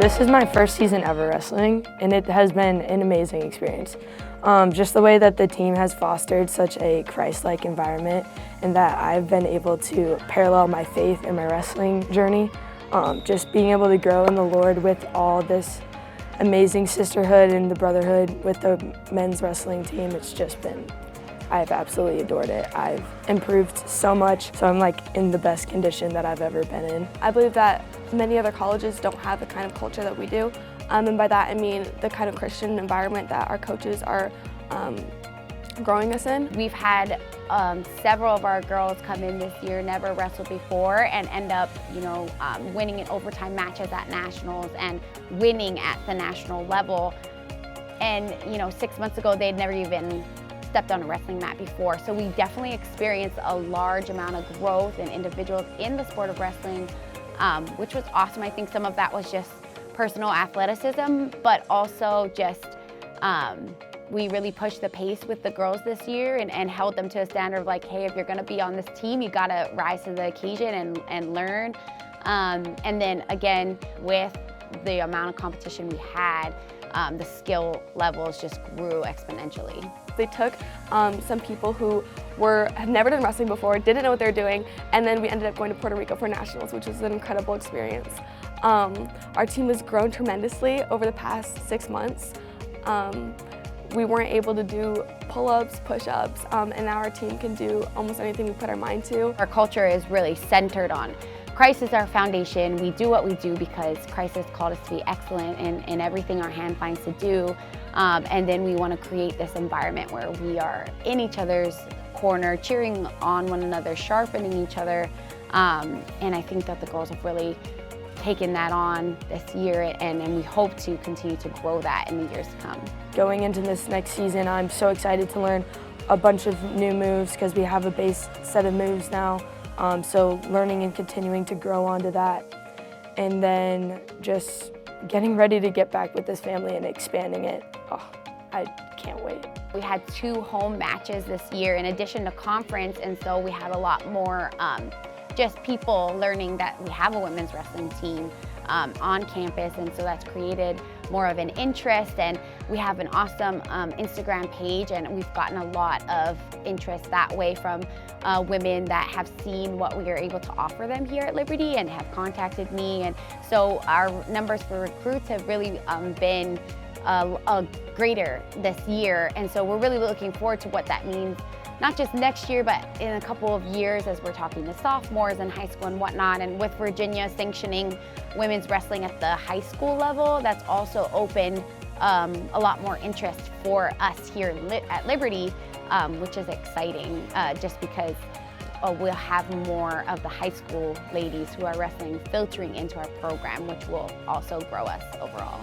This is my first season ever wrestling, and it has been an amazing experience. Just the way that the team has fostered such a Christ-like environment, and that I've been able to parallel my faith in my wrestling journey. Just being able to grow in the Lord with all this amazing sisterhood and the brotherhood with the men's wrestling team, I've absolutely adored it. I've improved so much, so I'm in the best condition that I've ever been in. I believe that many other colleges don't have the kind of culture that we do, and by that I mean the kind of Christian environment that our coaches are growing us in. We've had several of our girls come in this year, never wrestled before, and end up, winning in overtime matches at nationals and winning at the national level. And 6 months ago, they'd never even stepped on a wrestling mat before. So we definitely experienced a large amount of growth in individuals in the sport of wrestling, which was awesome. I think some of that was just personal athleticism, but also just we really pushed the pace with the girls this year and held them to a standard of hey, if you're gonna be on this team, you gotta rise to the occasion and learn. And then again, with the amount of competition we had, the skill levels just grew exponentially. They took some people who had never done wrestling before, didn't know what they were doing, and then we ended up going to Puerto Rico for nationals, which was an incredible experience. Our team has grown tremendously over the past 6 months. We weren't able to do pull-ups, push-ups, and now our team can do almost anything we put our mind to. Our culture is really centered on Christ is our foundation. We do what we do because Christ has called us to be excellent in everything our hand finds to do. And then we want to create this environment where we are in each other's corner, cheering on one another, sharpening each other. And I think that the girls have really taken that on this year, and we hope to continue to grow that in the years to come. Going into this next season, I'm so excited to learn a bunch of new moves because we have a base set of moves now. So learning and continuing to grow onto that, and then just getting ready to get back with this family and expanding it. Oh, I can't wait. We had 2 home matches this year in addition to conference, and so we had a lot more just people learning that we have a women's wrestling team on campus, and so that's created more of an interest, and we have an awesome Instagram page, and we've gotten a lot of interest that way from women that have seen what we are able to offer them here at Liberty and have contacted me. And so our numbers for recruits have really been greater this year, and so we're really looking forward to what that means, not just next year, but in a couple of years as we're talking to sophomores in high school and whatnot. And with Virginia sanctioning women's wrestling at the high school level, that's also opened a lot more interest for us here at Liberty, which is exciting just because we'll have more of the high school ladies who are wrestling filtering into our program, which will also grow us overall.